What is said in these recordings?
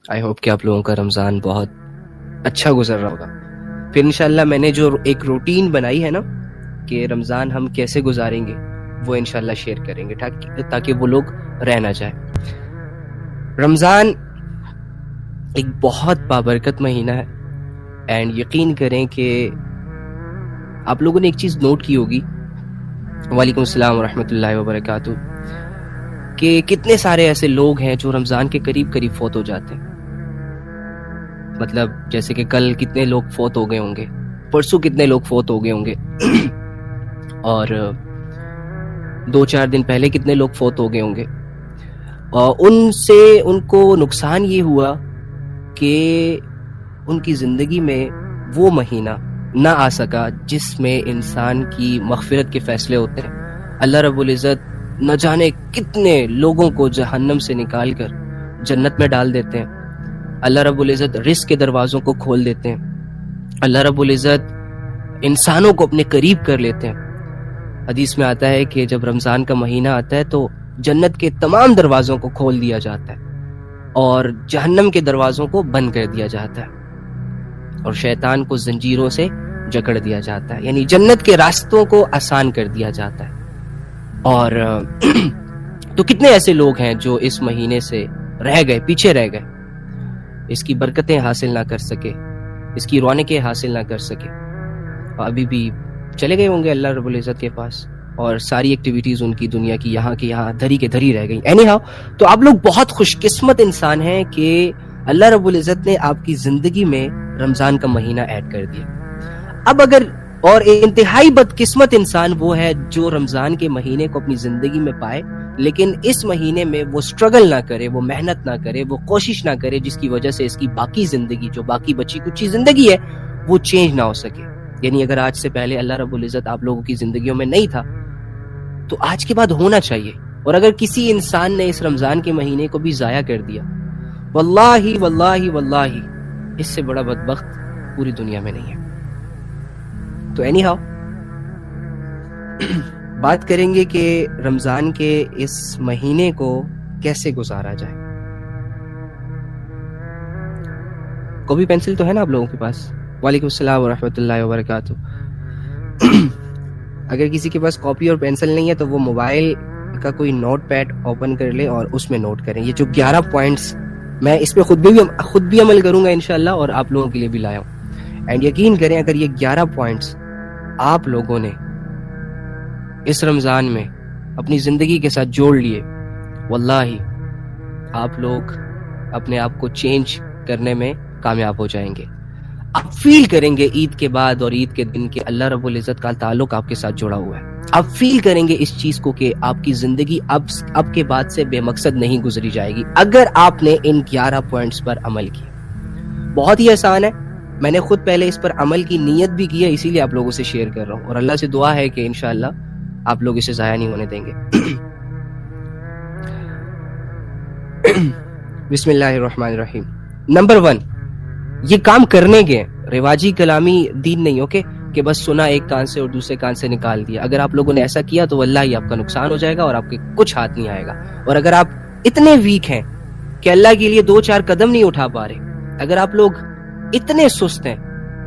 I hope کہ آپ لوگوں کا رمضان بہت اچھا گزر رہا ہوگا. پھر انشاءاللہ میں نے جو ایک روٹین بنائی ہے نا کہ رمضان ہم کیسے گزاریں گے وہ انشاءاللہ شیئر کریں گے تاکہ وہ لوگ رہ نہ جائے. رمضان ایک بہت بابرکت مہینہ ہے، اینڈ یقین کریں کہ آپ لوگوں نے ایک چیز نوٹ کی ہوگی، وعلیکم السلام ورحمۃ اللہ وبرکاتہ، کہ کتنے سارے ایسے لوگ ہیں جو رمضان کے قریب قریب فوت ہو جاتے ہیں. مطلب جیسے کہ کل کتنے لوگ فوت ہو گئے ہوں گے، پرسوں کتنے لوگ فوت ہو گئے ہوں گے، اور 2-4 دن پہلے کتنے لوگ فوت ہو گئے ہوں گے. اور ان سے ان کو نقصان یہ ہوا کہ ان کی زندگی میں وہ مہینہ نہ آ سکا جس میں انسان کی مغفرت کے فیصلے ہوتے ہیں. اللہ رب العزت نہ جانے کتنے لوگوں کو جہنم سے نکال کر جنت میں ڈال دیتے ہیں. اللہ رب العزت رزق کے دروازوں کو کھول دیتے ہیں. اللہ رب العزت انسانوں کو اپنے قریب کر لیتے ہیں. حدیث میں آتا ہے کہ جب رمضان کا مہینہ آتا ہے تو جنت کے تمام دروازوں کو کھول دیا جاتا ہے اور جہنم کے دروازوں کو بند کر دیا جاتا ہے اور شیطان کو زنجیروں سے جکڑ دیا جاتا ہے، یعنی جنت کے راستوں کو آسان کر دیا جاتا ہے. اور تو کتنے ایسے لوگ ہیں جو اس مہینے سے رہ گئے، پیچھے رہ گئے، اس کی برکتیں حاصل نہ کر سکے، اس کی رونقیں حاصل نہ کر سکے، اور ابھی بھی چلے گئے ہوں گے اللہ رب العزت کے پاس، اور ساری ایکٹیویٹیز ان کی دنیا کی یہاں کی یہاں دھری کے دھری رہ گئی. اینی ہاؤ، تو آپ لوگ بہت خوش قسمت انسان ہیں کہ اللہ رب العزت نے آپ کی زندگی میں رمضان کا مہینہ ایڈ کر دیا. اب اگر اور انتہائی بدقسمت انسان وہ ہے جو رمضان کے مہینے کو اپنی زندگی میں پائے لیکن اس مہینے میں وہ سٹرگل نہ کرے، وہ محنت نہ کرے، وہ کوشش نہ کرے، جس کی وجہ سے اس کی باقی زندگی جو باقی بچی کچی زندگی ہے وہ چینج نہ ہو سکے. یعنی اگر آج سے پہلے اللہ رب العزت آپ لوگوں کی زندگیوں میں نہیں تھا تو آج کے بعد ہونا چاہیے. اور اگر کسی انسان نے اس رمضان کے مہینے کو بھی ضائع کر دیا، واللہ واللہ واللہ اس سے بڑا بدبخت پوری دنیا میں نہیں ہے. تو اینی ہاؤ بات کریں گے کہ رمضان کے اس مہینے کو کیسے گزارا جائے. کاپی پینسل تو ہے نا آپ لوگوں کے پاس؟ وعلیکم السلام ورحمۃ اللہ وبرکاتہ. اگر کسی کے پاس کاپی اور پینسل نہیں ہے تو وہ موبائل کا کوئی نوٹ پیڈ اوپن کر لے اور اس میں نوٹ کریں. یہ جو 11 پوائنٹس میں اس پہ خود بھی عمل کروں گا انشاءاللہ اور آپ لوگوں کے لیے بھی لایا ہوں. اینڈ یقین کریں اگر یہ 11 پوائنٹس آپ لوگوں نے اس رمضان میں اپنی زندگی کے ساتھ جوڑ لیے، واللہ آپ لوگ اپنے آپ کو چینج کرنے میں کامیاب ہو جائیں گے. آپ فیل کریں گے عید کے بعد اور عید کے دن کے اللہ رب العزت کا تعلق آپ کے ساتھ جڑا ہوا ہے. آپ فیل کریں گے اس چیز کو کہ آپ کی زندگی اب کے بعد سے بے مقصد نہیں گزری جائے گی اگر آپ نے ان 11 پوائنٹس پر عمل کیا. بہت ہی آسان ہے، میں نے خود پہلے اس پر عمل کی نیت بھی کی ہے، اسی لیے آپ لوگوں سے شیئر کر رہا ہوں، اور اللہ سے دعا ہے کہ انشاءاللہ آپ لوگ اسے ضائع نہیں ہونے دیں گے. بسم اللہ الرحمن الرحیم. نمبر 1، یہ کام کرنے کے رواجی کلامی دین نہیں، اوکے، کہ بس سنا ایک کان سے اور دوسرے کان سے نکال دیا. اگر آپ لوگوں نے ایسا کیا تو واللہ ہی آپ کا نقصان ہو جائے گا اور آپ کے کچھ ہاتھ نہیں آئے گا. اور اگر آپ اتنے ویک ہیں کہ اللہ کے لیے 2-4 قدم نہیں اٹھا پا رہے، اگر آپ لوگ اتنے سست ہیں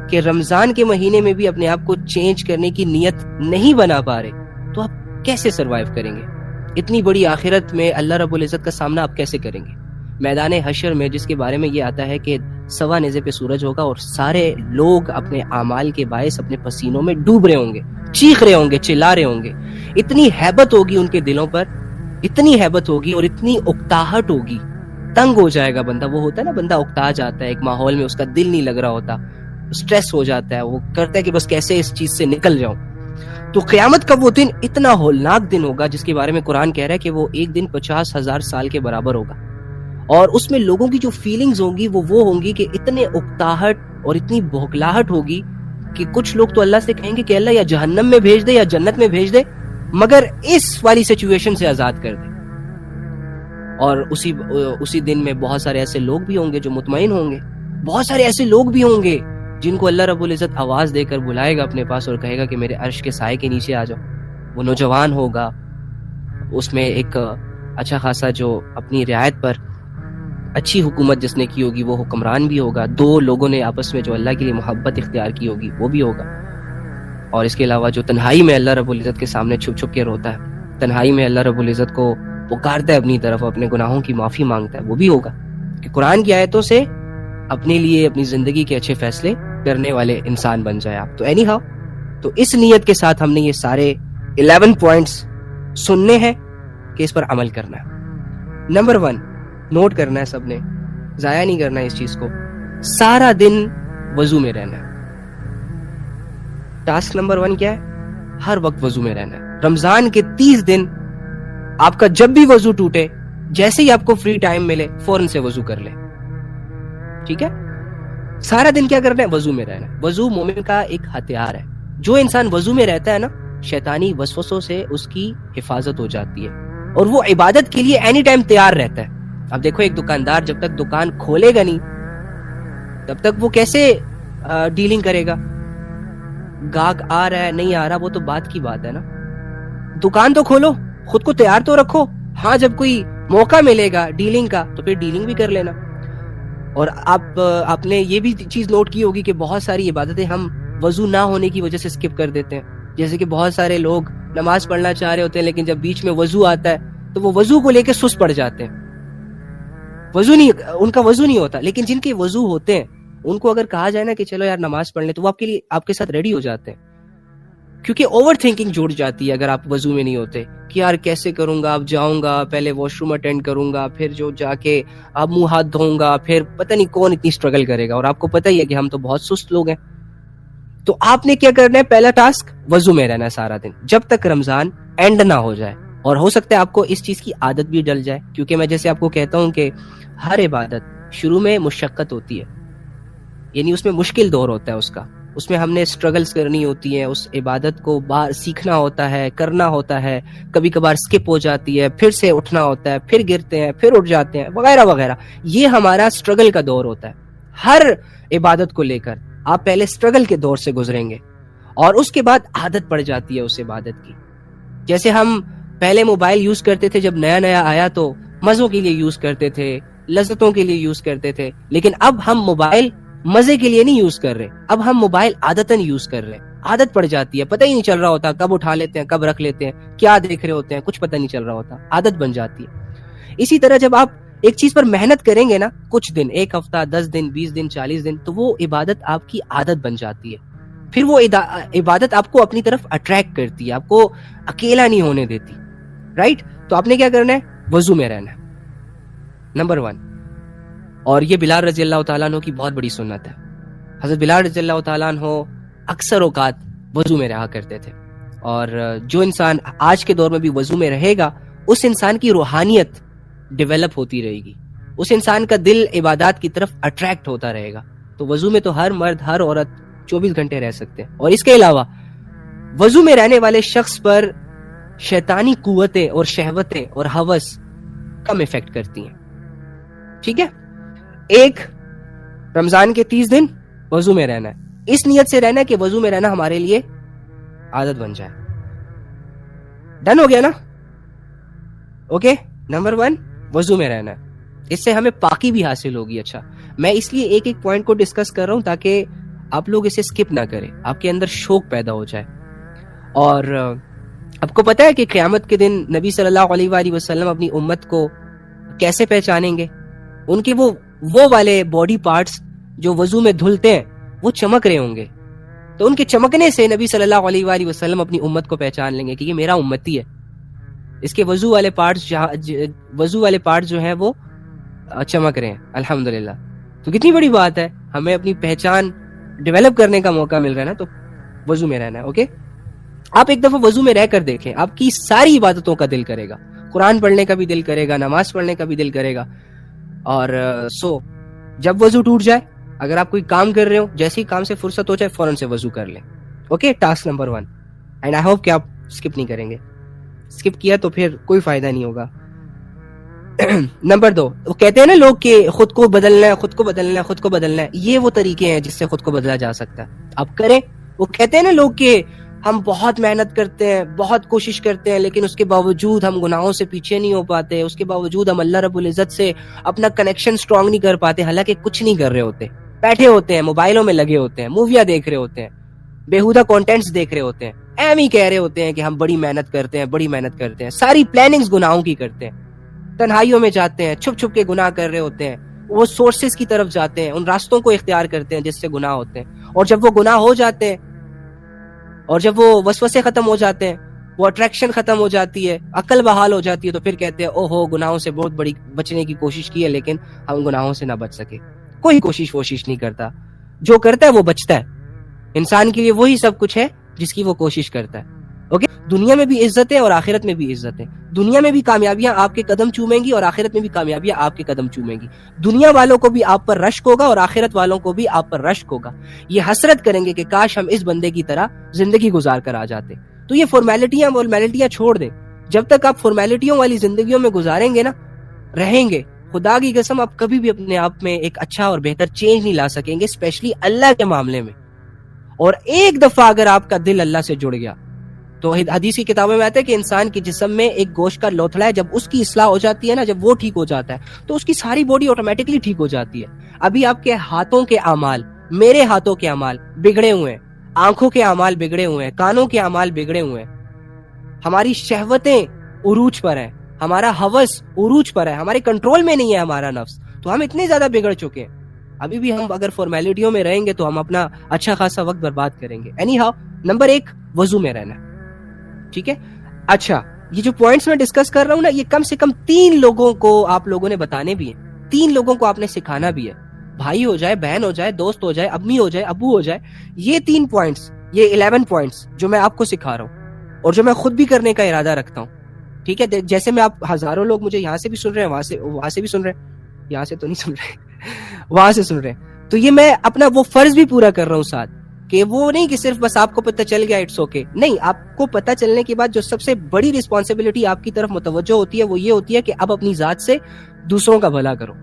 کہ رمضان کے مہینے میں بھی اپنے آپ کو چینج کرنے کی نیت نہیں بنا پا رہے، تو آپ کیسے سروائیو کریں گے؟ اتنی بڑی آخرت میں اللہ رب العزت کا سامنا آپ کیسے کریں گے؟ میدان حشر میں، جس کے بارے میں یہ آتا ہے کہ 1.25 نیزے پہ سورج ہوگا اور سارے لوگ اپنے اعمال کے باعث اپنے پسینوں میں ڈوب رہے ہوں گے، چیخ رہے ہوں گے، چلا رہے ہوں گے. اتنی ہیبت ہوگی ان کے دلوں پر، اتنی ہیبت ہوگی اور اتنی اکتاہٹ ہوگی، تنگ ہو جائے گا بندہ. وہ ہوتا ہے نا، بندہ اکتا جاتا ہے ایک ماحول میں، اس کا دل نہیں لگ رہا ہوتا، سٹریس ہو جاتا ہے، وہ کرتا ہے کہ بس کیسے اس چیز سے نکل جاؤں. تو قیامت کا وہ دن اتنا ہولناک دن ہوگا جس کے بارے میں قرآن کہہ رہا ہے کہ وہ ایک دن 50,000 سال کے برابر ہوگا. اور اس میں لوگوں کی جو فیلنگز ہوں گی وہ ہوں گی کہ اتنے اکتاہٹ اور اتنی بھوکلاہٹ ہوگی کہ کچھ لوگ تو اللہ سے کہیں گے کہ اللہ یا جہنم میں بھیج دے یا جنت میں بھیج دے، مگر اس والی سچویشن سے آزاد کر دے. اور اسی دن میں بہت سارے ایسے لوگ بھی ہوں گے جو مطمئن ہوں گے، بہت سارے ایسے لوگ بھی ہوں گے جن کو اللہ رب العزت آواز دے کر بلائے گا اپنے پاس اور کہے گا کہ میرے عرش کے سائے کے نیچے آ جاؤ. وہ نوجوان ہوگا، اس میں ایک اچھا خاصا جو اپنی رعایت پر اچھی حکومت جس نے کی ہوگی وہ حکمران بھی ہوگا، دو لوگوں نے آپس میں جو اللہ کے لیے محبت اختیار کی ہوگی وہ بھی ہوگا، اور اس کے علاوہ جو تنہائی میں اللہ رب العزت کے سامنے چھپ چھپ کے روتا ہے، تنہائی میں اللہ رب العزت کو پکارتا ہے اپنی طرف، اپنے گناہوں کی معافی مانگتا ہے، وہ بھی ہوگا، کہ قرآن کی آیتوں سے اپنے لیے اپنی زندگی کے اچھے فیصلے کرنے والے انسان بن جائے آپ۔ تو اینی ہاؤ، تو اس نیت کے ساتھ ہم نے یہ سارے 11 پوائنٹس سننے ہیں کہ اس پر عمل کرنا ہے۔ نمبر 1 نوٹ کرنا ہے سب نے، ضائع نہیں کرنا ہے اس چیز کو، سارا دن وضو میں رہنا ہے۔ ٹاسک نمبر 1 کیا ہے؟ ہر وقت وضو میں رہنا ہے۔ رمضان کے 30 دن آپ کا جب بھی وضو ٹوٹے، جیسے ہی آپ کو فری ٹائم ملے فوراً سے وضو کر لیں، ٹھیک ہے؟ سارا دن کیا کرنا ہے؟ وضو میں رہنا ہے۔ وضو مومن کا ایک ہتھیار ہے، جو انسان وضو میں رہتا ہے نا، شیطانی وسوسوں سے اس کی حفاظت ہو جاتی ہے، اور وہ عبادت کے لیے اینی ٹائم تیار رہتا ہے۔ اب دیکھو ایک دکاندار جب تک دکان کھولے گا نہیں تب تک وہ کیسے ڈیلنگ کرے گا؟ گاہک آ رہا ہے نہیں آ رہا وہ تو بات کی بات ہے نا، دکان تو کھولو، خود کو تیار تو رکھو، ہاں جب کوئی موقع ملے گا ڈیلنگ کا تو پھر ڈیلنگ بھی کر لینا۔ اور آپ نے یہ بھی چیز نوٹ کی ہوگی کہ بہت ساری عبادتیں ہم وضو نہ ہونے کی وجہ سے سکپ کر دیتے ہیں، جیسے کہ بہت سارے لوگ نماز پڑھنا چاہ رہے ہوتے ہیں لیکن جب بیچ میں وضو آتا ہے تو وہ وضو کو لے کے سست پڑ جاتے ہیں، ان کا وضو نہیں ہوتا۔ لیکن جن کے وضو ہوتے ہیں ان کو اگر کہا جائے نا کہ چلو یار نماز پڑھ لیں تو وہ آپ کے ساتھ ریڈی ہو جاتے ہیں، کیونکہ اوور تھنکنگ جڑ جاتی ہے اگر آپ وضو میں نہیں ہوتے کہ یار کیسے کروں گا، اب جاؤں گا پہلے واش روم اٹینڈ کروں گا، پھر جو جا کے اب منہ ہاتھ دھوؤں گا، پھر پتہ نہیں کون اتنی سٹرگل کرے گا، اور آپ کو پتہ ہی ہے کہ ہم تو بہت سست لوگ ہیں۔ تو آپ نے کیا کرنا ہے؟ پہلا ٹاسک وضو میں رہنا ہے سارا دن جب تک رمضان اینڈ نہ ہو جائے، اور ہو سکتا ہے آپ کو اس چیز کی عادت بھی ڈل جائے، کیونکہ میں جیسے آپ کو کہتا ہوں کہ ہر عبادت شروع میں مشقت ہوتی ہے، یعنی اس میں مشکل دور ہوتا ہے اس میں ہم نے سٹرگلز کرنی ہوتی ہیں، اس عبادت کو سیکھنا ہوتا ہے، کرنا ہوتا ہے، کبھی کبھار سکپ ہو جاتی ہے، پھر سے اٹھنا ہوتا ہے، پھر گرتے ہیں، پھر اٹھ جاتے ہیں، وغیرہ وغیرہ۔ یہ ہمارا سٹرگل کا دور ہوتا ہے ہر عبادت کو لے کر۔ آپ پہلے سٹرگل کے دور سے گزریں گے اور اس کے بعد عادت پڑ جاتی ہے اس عبادت کی۔ جیسے ہم پہلے موبائل یوز کرتے تھے، جب نیا نیا آیا تو مزوں کے لیے یوز کرتے تھے، لذتوں کے لیے یوز کرتے تھے، لیکن اب ہم موبائل مزے کے لیے نہیں یوز کر رہے، اب ہم موبائل عادتاً یوز کر رہے ہیں۔ عادت پڑ جاتی ہے، پتہ ہی نہیں چل رہا ہوتا کب اٹھا لیتے ہیں، کب رکھ لیتے ہیں، کیا دیکھ رہے ہوتے ہیں، کچھ پتہ نہیں چل رہا ہوتا، عادت بن جاتی ہے۔ اسی طرح جب آپ ایک چیز پر محنت کریں گے نا کچھ دن، 1 ہفتہ، 10 دن، 20 دن، 40 دن، تو وہ عبادت آپ کی عادت بن جاتی ہے، پھر وہ عبادت آپ کو اپنی طرف اٹریکٹ کرتی ہے، آپ کو اکیلا نہیں ہونے دیتی، رائٹ؟ تو آپ نے کیا کرنا ہے؟ وضو میں رہنا ہے، نمبر 1۔ اور یہ بلال رضی اللہ تعالیٰ عنہ کی بہت بڑی سنت ہے۔ حضرت بلال رضی اللہ تعالیٰ عنہ اکثر اوقات وضو میں رہا کرتے تھے، اور جو انسان آج کے دور میں بھی وضو میں رہے گا اس انسان کی روحانیت ڈیولپ ہوتی رہے گی، اس انسان کا دل عبادات کی طرف اٹریکٹ ہوتا رہے گا۔ تو وضو میں تو ہر مرد ہر عورت 24 گھنٹے رہ سکتے ہیں، اور اس کے علاوہ وضو میں رہنے والے شخص پر شیطانی قوتیں اور شہوتیں اور ہوس کم افیکٹ کرتی ہیں، ٹھیک ہے؟ ایک، رمضان کے 30 دن وضو میں رہنا ہے، اس نیت سے رہنا ہے کہ وضو میں رہنا ہمارے لیے عادت بن جائے۔ ڈن ہو گیا نا؟ اوکے، نمبر 1 وضو میں رہنا ہے، اس سے ہمیں پاکی بھی حاصل ہوگی۔ اچھا، میں اس لیے ایک ایک پوائنٹ کو ڈسکس کر رہا ہوں تاکہ آپ لوگ اسے سکپ نہ کریں، آپ کے اندر شوق پیدا ہو جائے۔ اور آپ کو پتا ہے کہ قیامت کے دن نبی صلی اللہ علیہ وآلہ وسلم اپنی امت کو کیسے پہچانیں گے؟ ان کے وہ والے باڈی پارٹس جو وضو میں دھلتے ہیں وہ چمک رہے ہوں گے، تو ان کے چمکنے سے نبی صلی اللہ علیہ وآلہ وسلم اپنی امت کو پہچان لیں گے کہ یہ میرا امتی ہے، اس کے وضو والے پارٹس جو ہیں وہ چمک رہے ہیں، الحمدللہ۔ تو کتنی بڑی بات ہے، ہمیں اپنی پہچان ڈیولپ کرنے کا موقع مل رہا ہے نا، تو وضو میں رہنا ہے۔ اوکے، آپ ایک دفعہ وضو میں رہ کر دیکھیں، آپ کی ساری عبادتوں کا دل کرے گا، قرآن پڑھنے کا بھی دل کرے گا، نماز پڑھنے کا بھی دل کرے گا۔ اور جب وضو ٹوٹ جائے، اگر آپ کوئی کام کر رہے ہو، جیسے ہی کام سے فرصت ہو جائے فوراً سے وضو کر لیں۔ Okay, task number 1، and I hope کہ آپ اسکپ نہیں کریں گے، اسکپ کیا تو پھر کوئی فائدہ نہیں ہوگا۔ نمبر 2، وہ کہتے ہیں نا لوگ کہ خود کو بدلنا ہے، خود کو بدلنا ہے، خود کو بدلنا ہے، یہ وہ طریقے ہیں جس سے خود کو بدلا جا سکتا ہے، آپ کریں۔ وہ کہتے ہیں نا لوگ کہ ہم بہت محنت کرتے ہیں, بہت کوشش کرتے ہیں, لیکن اس کے باوجود ہم گناہوں سے پیچھے نہیں ہو پاتے, اس کے باوجود ہم اللہ رب العزت سے اپنا کنیکشن سٹرونگ نہیں کر پاتے, حالانکہ کچھ نہیں کر رہے ہوتے, بیٹھے ہوتے ہیں, موبائلوں میں لگے ہوتے ہیں, موویاں دیکھ رہے ہوتے ہیں, بیہودہ کانٹینٹس دیکھ رہے ہوتے ہیں, ایم ہی کہہ رہے ہوتے ہیں کہ ہم بڑی محنت کرتے ہیں, بڑی محنت کرتے ہیں, ساری پلاننگز گناہوں کی کرتے ہیں, تنہائیوں میں جاتے ہیں, چھپ چھپ کے گناہ کر رہے ہوتے ہیں, وہ سورسز کی طرف جاتے ہیں, ان راستوں کو اختیار کرتے ہیں جس سے گناہ ہوتے ہیں, اور جب وہ گناہ ہو جاتے ہیں, اور جب وہ وسوسے ختم ہو جاتے ہیں, وہ اٹریکشن ختم ہو جاتی ہے, عقل بحال ہو جاتی ہے, تو پھر کہتے ہیں او ہو گناہوں سے بہت بڑی بچنے کی کوشش کی ہے, لیکن ہم گناہوں سے نہ بچ سکے. کوئی کوشش نہیں کرتا, جو کرتا ہے وہ بچتا ہے. انسان کے لیے وہی سب کچھ ہے جس کی وہ کوشش کرتا ہے. اوکے, دنیا میں بھی عزت ہے اور آخرت میں بھی عزت ہے. دنیا میں بھی کامیابیاں آپ کے قدم چومیں گی اور آخرت میں بھی کامیابیاں آپ کے قدم چومیں گی. دنیا والوں کو بھی آپ پر رشک ہوگا اور آخرت والوں کو بھی آپ پر رشک ہوگا. یہ حسرت کریں گے کہ کاش ہم اس بندے کی طرح زندگی گزار کر آ جاتے. تو یہ فارمیلٹیاں چھوڑ دیں. جب تک آپ فارمیلٹیوں والی زندگیوں میں گزاریں گے نا, رہیں گے, خدا کی قسم آپ کبھی بھی اپنے آپ میں ایک اچھا اور بہتر چینج نہیں لا سکیں گے, اسپیشلی اللہ کے معاملے میں. اور ایک دفعہ اگر آپ کا دل اللہ سے جڑ گیا, تو حدیث کی کتابوں میں آتا ہے کہ انسان کے جسم میں ایک گوشت کا لوتھڑا ہے, جب اس کی اصلاح ہو جاتی ہے نا, جب وہ ٹھیک ہو جاتا ہے, تو اس کی ساری باڈی آٹومیٹکلی ٹھیک ہو جاتی ہے. ابھی آپ کے ہاتھوں کے اعمال, میرے ہاتھوں کے اعمال بگڑے ہوئے ہیں, آنکھوں کے اعمال بگڑے ہوئے ہیں, کانوں کے اعمال بگڑے ہوئے ہیں, ہماری شہوتیں عروج پر ہیں, ہمارا ہوس عروج پر ہے, ہمارے کنٹرول میں نہیں ہے ہمارا نفس, تو ہم اتنے زیادہ بگڑ چکے ہیں. ابھی بھی ہم اگر فارمیلٹیوں میں رہیں گے تو ہم اپنا اچھا خاصا وقت برباد کریں گے. اینی ہاؤ, نمبر 1 وضو میں رہنا, ٹھیک ہے. اچھا, یہ جو پوائنٹس میں ڈسکس کر رہا ہوں نا, یہ کم سے کم 3 لوگوں کو آپ لوگوں نے بتانے بھی ہیں, 3 لوگوں کو آپ نے سکھانا بھی ہے, بھائی ہو جائے, بہن ہو جائے, دوست ہو جائے, امی ہو جائے, ابو ہو جائے. یہ 3 پوائنٹس, یہ 11 پوائنٹس جو میں آپ کو سکھا رہا ہوں اور جو میں خود بھی کرنے کا ارادہ رکھتا ہوں, ٹھیک ہے. جیسے میں, آپ ہزاروں لوگ مجھے یہاں سے بھی سن رہے ہیں, وہاں سے بھی سن رہے ہیں, یہاں سے تو نہیں سن رہے, وہاں سے سن رہے ہیں, تو یہ میں اپنا وہ فرض بھی پورا کر رہا ہوں ساتھ, کہ وہ نہیں کہ صرف بس آپ کو پتہ چل گیا اٹس اوکے. نہیں, آپ کو پتہ چلنے کے بعد جو سب سے بڑی رسپانسبلٹی آپ کی طرف متوجہ ہوتی ہے وہ یہ ہوتی ہے کہ اب اپنی ذات سے دوسروں کا بھلا کرو,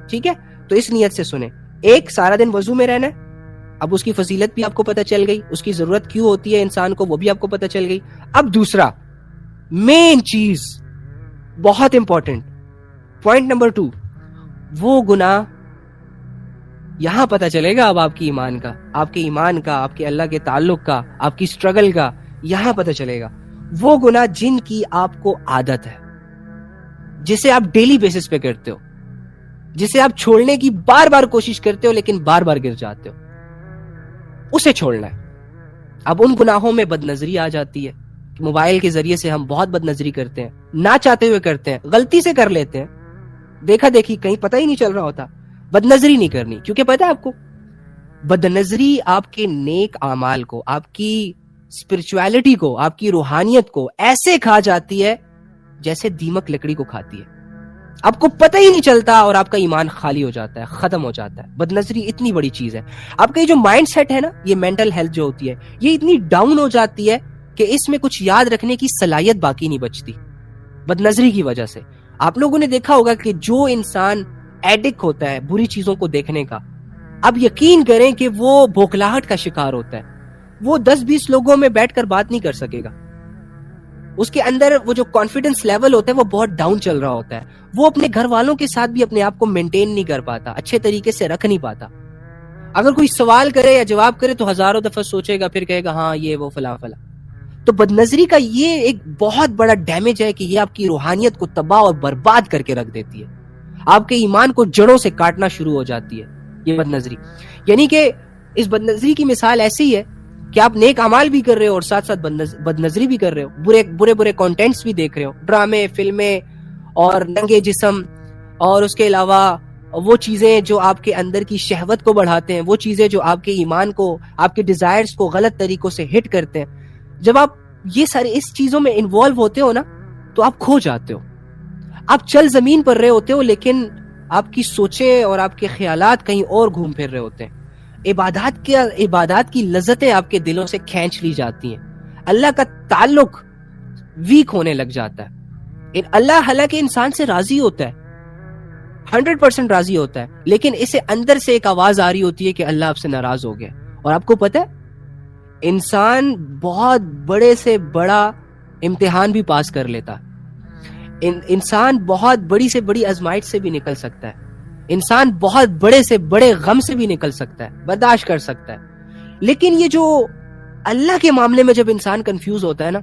ٹھیک ہے. تو اس نیت سے سنیں. ایک, سارا دن وضو میں رہنا ہے, اب اس کی فضیلت بھی آپ کو پتہ چل گئی, اس کی ضرورت کیوں ہوتی ہے انسان کو وہ بھی آپ کو پتہ چل گئی. اب دوسرا مین چیز, بہت امپورٹنٹ پوائنٹ نمبر 2, وہ گناہ یہاں پتہ چلے گا اب آپ کی ایمان کا, آپ کے اللہ کے تعلق کا, آپ کی سٹرگل کا, یہاں پتہ چلے گا. وہ گناہ جن کی آپ کو عادت ہے, جسے آپ ڈیلی بیسس پہ کرتے ہو, جسے آپ چھوڑنے کی بار بار کوشش کرتے ہو لیکن بار بار گر جاتے ہو, اسے چھوڑنا ہے. اب ان گناہوں میں بد نظری آ جاتی ہے. موبائل کے ذریعے سے ہم بہت بد نظری کرتے ہیں, نہ چاہتے ہوئے کرتے ہیں, غلطی سے کر لیتے ہیں, دیکھا دیکھی کہیں پتہ ہی نہیں چل رہا ہوتا. بد نظری نہیں کرنی, کیونکہ پتہ ہے آپ کو, بد نظری آپ کے نیک اعمال کو, آپ کی اسپرچویلٹی کو, آپ کی روحانیت کو ایسے کھا جاتی ہے جیسے دیمک لکڑی کو کھاتی ہے. آپ کو پتہ ہی نہیں چلتا اور آپ کا ایمان خالی ہو جاتا ہے, ختم ہو جاتا ہے. بد نظری اتنی بڑی چیز ہے. آپ کا یہ جو مائنڈ سیٹ ہے نا, یہ مینٹل ہیلتھ جو ہوتی ہے, یہ اتنی ڈاؤن ہو جاتی ہے کہ اس میں کچھ یاد رکھنے کی صلاحیت باقی نہیں بچتی بد نظری کی وجہ سے. آپ لوگوں نے دیکھا ہوگا کہ جو انسان ایڈکٹ ہوتا ہے بری چیزوں کو دیکھنے کا, اب یقین کریں کہ وہ بھوکلاہٹ کا شکار ہوتا ہے. وہ 10-20 لوگوں میں بیٹھ کر بات نہیں کر سکے گا. اس کے اندر وہ جو کانفیڈنس لیول ہوتا ہے وہ بہت ڈاؤن چل رہا ہوتا ہے. وہ اپنے گھر والوں کے ساتھ بھی اپنے آپ کو مینٹین نہیں کر پاتا, اچھے طریقے سے رکھ نہیں پاتا. اگر کوئی سوال کرے یا جواب کرے تو ہزاروں دفعہ سوچے گا, پھر کہے گا ہاں یہ وہ فلاں فلاں. تو بد نظری کا یہ ایک بہت بڑا ڈیمیج ہے کہ یہ آپ کی روحانیت کو تباہ اور برباد کر کے رکھ دیتی ہے. آپ کے ایمان کو جڑوں سے کاٹنا شروع ہو جاتی ہے یہ بد نظری. یعنی کہ اس بد نظری کی مثال ایسی ہے کہ آپ نیک اعمال بھی کر رہے ہو اور ساتھ ساتھ بد نظری بھی کر رہے ہو, برے کانٹینٹس بھی دیکھ رہے ہو, ڈرامے, فلمیں اور ننگے جسم, اور اس کے علاوہ وہ چیزیں جو آپ کے اندر کی شہوت کو بڑھاتے ہیں, وہ چیزیں جو آپ کے ایمان کو, آپ کے ڈیزائرز کو غلط طریقوں سے ہٹ کرتے ہیں. جب آپ یہ سارے اس چیزوں میں انوالو ہوتے ہو نا, تو آپ کھو جاتے ہو. آپ چل زمین پر رہے ہوتے ہو لیکن آپ کی سوچیں اور آپ کے خیالات کہیں اور گھوم پھر رہے ہوتے ہیں. عبادات کی لذتیں آپ کے دلوں سے کھینچ لی جاتی ہیں. اللہ کا تعلق ویک ہونے لگ جاتا ہے. اللہ حالانکہ انسان سے راضی ہوتا ہے, 100% راضی ہوتا ہے, لیکن اسے اندر سے ایک آواز آ رہی ہوتی ہے کہ اللہ آپ سے ناراض ہو گیا. اور آپ کو پتہ ہے انسان بہت بڑے سے بڑا امتحان بھی پاس کر لیتا. انسان بہت بڑی سے بڑی آزمائش سے بھی نکل سکتا ہے. انسان بہت بڑے سے بڑے غم سے بھی نکل سکتا ہے, برداشت کر سکتا ہے. لیکن یہ جو اللہ کے معاملے میں جب انسان کنفیوز ہوتا ہے نا,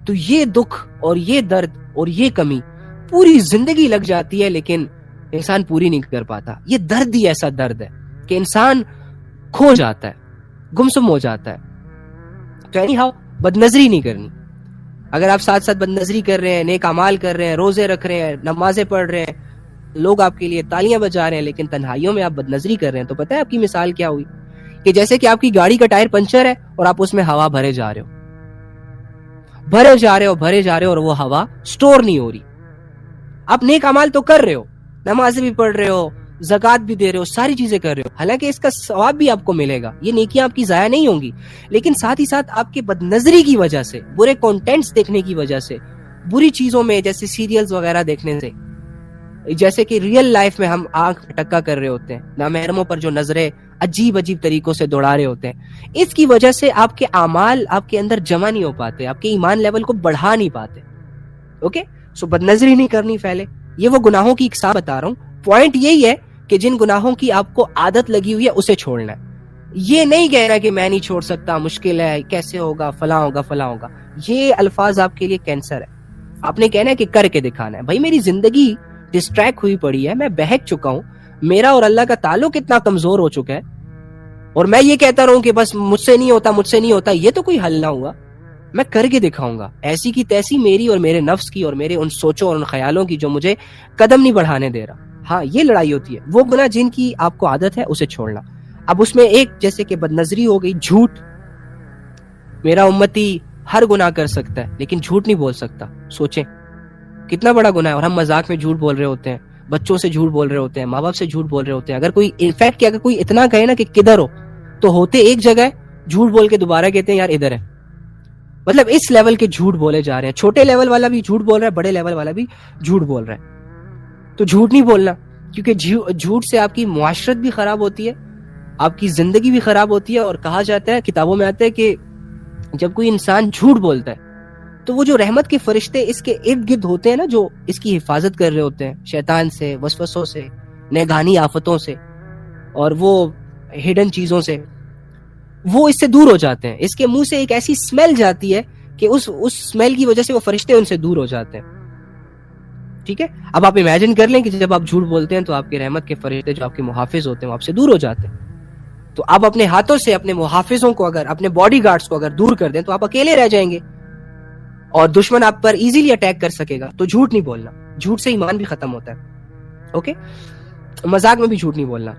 تو یہ دکھ اور یہ درد اور یہ کمی پوری زندگی لگ جاتی ہے, لیکن انسان پوری نہیں کر پاتا. یہ درد ہی ایسا درد ہے کہ انسان کھو جاتا ہے, گمسم ہو جاتا ہے. تو اینی ہاؤ بد نظری نہیں کرنی. اگر آپ ساتھ ساتھ بد نظری کر رہے ہیں, نیک اعمال کر رہے ہیں, روزے رکھ رہے ہیں, نمازیں پڑھ رہے ہیں, لوگ آپ کے لیے تالیاں بجا رہے ہیں, لیکن تنہائیوں میں آپ بد نظری کر رہے ہیں, تو پتہ ہے آپ کی مثال کیا ہوئی؟ کہ جیسے کہ آپ کی گاڑی کا ٹائر پنچر ہے اور آپ اس میں ہوا بھرے جا رہے ہو اور وہ ہوا سٹور نہیں ہو رہی. آپ نیک اعمال تو کر رہے ہو, نمازیں بھی پڑھ رہے ہو, زکوٰۃ بھی دے رہے ہو, ساری چیزیں کر رہے ہو, حالانکہ اس کا ثواب بھی آپ کو ملے گا, یہ نیکیاں آپ کی ضائع نہیں ہوں گی. لیکن ساتھ ہی ساتھ آپ کے بد نظری کی وجہ سے, برے کانٹینٹس دیکھنے کی وجہ سے, بری چیزوں میں جیسے سیریلز وغیرہ دیکھنے سے, جیسے کہ ریئل لائف میں ہم آنکھ ٹکا کر رہے ہوتے ہیں, نامحرموں پر جو نظریں عجیب طریقوں سے دوڑا رہے ہوتے ہیں, اس کی وجہ سے آپ کے اعمال آپ کے اندر جمع نہیں ہو پاتے, آپ کے ایمان لیول کو بڑھا نہیں پاتے. اوکے, سو بد نظری نہیں کرنی پہلے. یہ وہ گناہوں کی اقسام بتا رہا ہوں. پوائنٹ یہی ہے کہ جن گناہوں کی آپ کو عادت لگی ہوئی ہے اسے چھوڑنا ہے. یہ نہیں کہہ رہا کہ میں نہیں چھوڑ سکتا, مشکل ہے, کیسے ہوگا, فلاں ہوگا. یہ الفاظ آپ کے لیے کینسر ہے. آپ نے کہنا ہے کہ کر کے دکھانا ہے. بھائی میری زندگی ڈسٹریکٹ ہوئی پڑی ہے, میں بہک چکا ہوں, میرا اور اللہ کا تعلق اتنا کمزور ہو چکا ہے, اور میں یہ کہتا رہوں کہ بس مجھ سے نہیں ہوتا, یہ تو کوئی حل نہ ہوا. میں کر کے دکھاؤں گا ایسی کی تیسی, میری اور میرے نفس کی اور میرے ان سوچوں اور ان خیالوں کی جو مجھے قدم نہیں بڑھانے دے رہا. ہاں, یہ لڑائی ہوتی ہے. وہ گناہ جن کی آپ کو عادت ہے اسے چھوڑنا. اب اس میں ایک جیسے کہ بد نظری ہو گئی, جھوٹ. میرا امتی ہر گناہ کر سکتا ہے لیکن جھوٹ نہیں بول سکتا. سوچیں کتنا بڑا گناہ ہے, اور ہم مذاق میں جھوٹ بول رہے ہوتے ہیں, بچوں سے جھوٹ بول رہے ہوتے ہیں, ماں باپ سے جھوٹ بول رہے ہوتے ہیں. اگر کوئی انفیکٹ کہ اگر کوئی اتنا کہے نا کہ کدھر ہو, تو ہوتے ایک جگہ ہے, جھوٹ بول کے دوبارہ کہتے ہیں یار ادھر ہے. مطلب اس لیول کے جھوٹ بولے جا رہے ہیں. چھوٹے لیول والا بھی جھوٹ بول رہا ہے, بڑے لیول والا بھی جھوٹ بول رہا ہے. تو جھوٹ نہیں بولنا, کیونکہ جھوٹ سے آپ کی معاشرت بھی خراب ہوتی ہے, آپ کی زندگی بھی خراب ہوتی ہے. اور کہا جاتا ہے, کتابوں میں آتا ہے کہ جب کوئی انسان جھوٹ بولتا ہے تو وہ جو رحمت کے فرشتے اس کے ارد گرد ہوتے ہیں نا, جو اس کی حفاظت کر رہے ہوتے ہیں شیطان سے, وسوسوں سے, نگہانی آفتوں سے, اور وہ ہڈن چیزوں سے, وہ اس سے دور ہو جاتے ہیں. اس کے منہ سے ایک ایسی سمیل جاتی ہے کہ اس سمیل کی وجہ سے وہ فرشتے ان سے دور ہو جاتے ہیں. ٹھیک ہے, اب آپ امیجن کر لیں کہ جب آپ جھوٹ بولتے ہیں تو آپ کے رحمت کے فرشتے جو آپ کے محافظ ہوتے ہیں وہ آپ سے دور ہو جاتے ہیں. تو آپ اپنے ہاتھوں سے اپنے محافظوں کو, اگر اپنے باڈی گارڈز کو اگر دور کر دیں تو آپ اکیلے رہ جائیں گے, اور دشمن آپ پر ایزیلی اٹیک کر سکے گا. تو جھوٹ نہیں بولنا, جھوٹ سے ایمان بھی ختم ہوتا ہے. اوکے, مذاق میں بھی جھوٹ نہیں بولنا.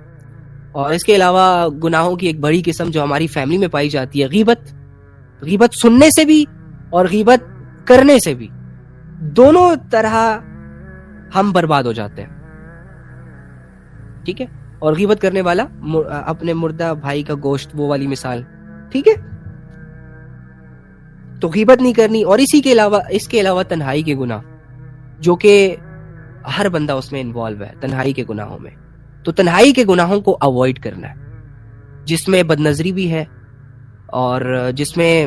اور اس کے علاوہ گناہوں کی ایک بڑی قسم جو ہماری فیملی میں پائی جاتی ہے, غیبت. غیبت سننے سے بھی اور غیبت کرنے سے بھی, دونوں طرح ہم برباد ہو جاتے ہیں. ٹھیک ہے, اور غیبت کرنے والا اپنے مردہ بھائی کا گوشت, وہ والی مثال. ٹھیک ہے, تو غیبت نہیں کرنی. اور اس کے علاوہ تنہائی کے گناہ, جو کہ ہر بندہ اس میں انوالو ہے, تنہائی کے گناہوں میں. تو تنہائی کے گناہوں کو اوائڈ کرنا ہے, جس میں بد نظری بھی ہے, اور جس میں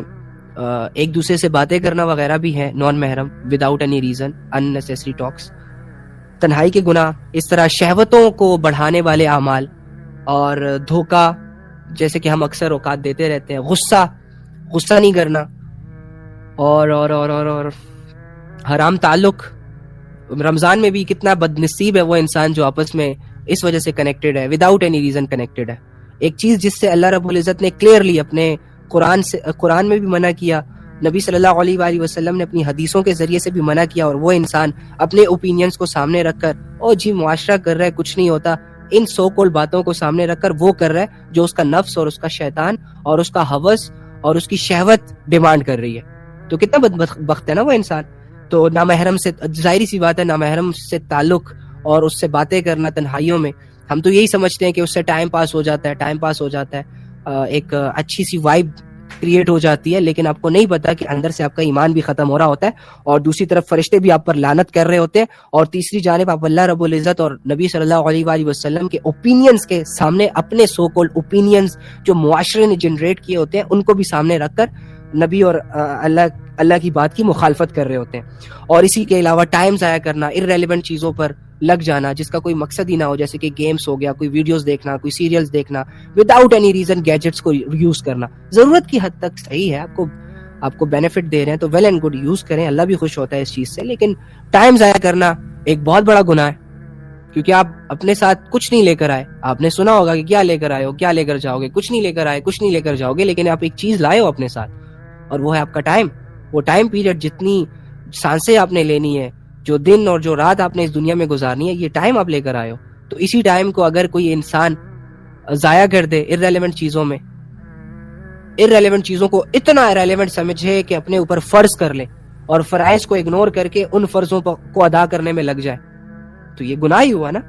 ایک دوسرے سے باتیں کرنا وغیرہ بھی ہے, نان محرم, وداؤٹ اینی ریزن, ان نیسیسری ٹاکس. تنہائی کے گناہ, اس طرح شہوتوں کو بڑھانے والے اعمال, اور دھوکہ جیسے کہ ہم اکثر اوقات دیتے رہتے ہیں, غصہ نہیں کرنا, اور اور اور اور, اور حرام تعلق. رمضان میں بھی کتنا بد نصیب ہے وہ انسان جو آپس میں اس وجہ سے کنیکٹڈ ہے, وداؤٹ اینی ریزن کنیکٹڈ ہے. ایک چیز جس سے اللہ رب العزت نے کلیئرلی اپنے قرآن میں بھی منع کیا, نبی صلی اللہ علیہ وآلہ وسلم نے اپنی حدیثوں کے ذریعے سے بھی منع کیا, اور وہ انسان اپنے اوپینینز کو سامنے رکھ کر, او جی معاشرہ کر رہا ہے کچھ نہیں ہوتا, ان سو کول باتوں کو سامنے رکھ کر وہ کر رہا ہے جو اس کا نفس اور اس کا شیطان اور اس کا ہوس اور اس کی شہوت ڈیمانڈ کر رہی ہے. تو کتنا بدبخت ہے نا وہ انسان. تو نامحرم سے, ظاہری سی بات ہے, نامحرم سے تعلق اور اس سے باتیں کرنا تنہائیوں میں, ہم تو یہی سمجھتے ہیں کہ اس سے ٹائم پاس ہو جاتا ہے, ایک اچھی سی وائب کریٹ ہو جاتی ہے، لیکن آپ کو نہیں پتا کہ اندر سے آپ کا ایمان بھی ختم ہو رہا ہوتا ہے، اور دوسری طرف فرشتے بھی آپ پر لعنت کر رہے ہوتے ہیں، اور تیسری جانب آپ اللہ رب العزت اور نبی صلی اللہ علیہ وآلہ وسلم کے اوپینینز کے سامنے اپنے سو کولڈ اوپینینز جو معاشرے نے جنریٹ کیے ہوتے ہیں ان کو بھی سامنے رکھ کر نبی اور اللہ کی بات کی مخالفت کر رہے ہوتے ہیں۔ اور اسی کے علاوہ ٹائم ضائع کرنا، irrelevant چیزوں پر لگ جانا جس کا کوئی مقصد ہی نہ ہو، جیسے کہ گیمز ہو گیا، کوئی ویڈیوز دیکھنا، کوئی سیریلز دیکھنا، وداؤٹ اینی ریزن گیجٹس کو یوز کرنا، ضرورت کی حد تک صحیح ہے، آپ کو بینیفٹ دے رہے ہیں تو ویل اینڈ گڈ یوز کریں، اللہ بھی خوش ہوتا ہے اس چیز سے، لیکن ٹائم ضائع کرنا ایک بہت بڑا گناہ ہے، کیونکہ آپ اپنے ساتھ کچھ نہیں لے کر آئے۔ آپ نے سنا ہوگا کہ کیا لے کر آئے ہو، کیا لے کر جاؤ گے، کچھ نہیں لے کر آئے، کچھ نہیں لے کر جاؤ گے، لیکن آپ ایک چیز لائے ہو اپنے ساتھ، اور وہ ہے آپ کا ٹائم۔ وہ ٹائم پیریڈ، جتنی سانسیں آپ نے لینی ہے، جو دن اور جو رات آپ نے اس دنیا میں گزارنی ہے، یہ ٹائم آپ لے کر آئے ہو، تو اسی ٹائم کو اگر کوئی انسان ضائع کر دے irrelevant چیزوں میں، irrelevant چیزوں کو اتنا irrelevant سمجھے کہ اپنے اوپر فرض کر لے اور فرائض کو اگنور کر کے ان فرضوں کو ادا کرنے میں لگ جائے، تو یہ گناہ ہی ہوا نا۔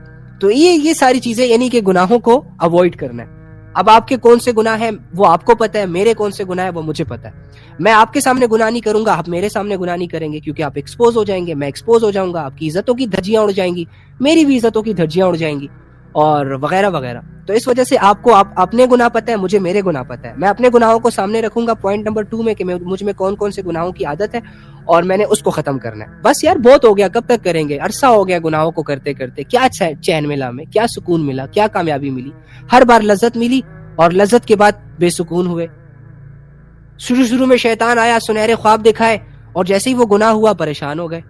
تو یہ ساری چیزیں یعنی کہ گناہوں کو اوائڈ کرنا ہے۔ اب آپ کے کون سے گناہ ہیں وہ آپ کو پتہ ہے، میرے کون سے گناہ ہیں وہ مجھے پتہ ہے۔ میں آپ کے سامنے گناہ نہیں کروں گا، آپ میرے سامنے گناہ نہیں کریں گے، کیونکہ آپ ایکسپوز ہو جائیں گے، میں ایکسپوز ہو جاؤں گا، آپ کی عزتوں کی دھجیاں اڑ جائیں گی، میری بھی عزتوں کی دھجیاں اڑ جائیں گی، اور وغیرہ وغیرہ۔ تو اس وجہ سے آپ کو اپنے گناہ پتہ ہے، مجھے میرے گناہ پتہ ہے، میں اپنے گناہوں کو سامنے رکھوں گا پوائنٹ نمبر 2 میں کہ مجھ میں کون کون سے گناہوں کی عادت ہے، اور میں نے اس کو ختم کرنا ہے۔ بس یار بہت ہو گیا، کب تک کریں گے، عرصہ ہو گیا گناہوں کو کرتے کرتے، کیا چین ملا ہمیں، کیا سکون ملا، کیا کامیابی ملی، ہر بار لذت ملی اور لذت کے بعد بے سکون ہوئے۔ شروع میں شیطان آیا، سنہرے خواب دکھائے، اور جیسے ہی وہ گناہ ہوا پریشان ہو گئے۔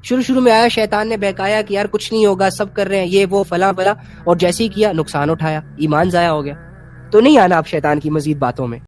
شروع میں آیا شیطان نے بہکایا کہ یار کچھ نہیں ہوگا، سب کر رہے ہیں یہ وہ فلاں بلا، اور جیسے ہی کیا نقصان اٹھایا، ایمان ضائع ہو گیا۔ تو نہیں آنا آپ شیطان کی مزید باتوں میں۔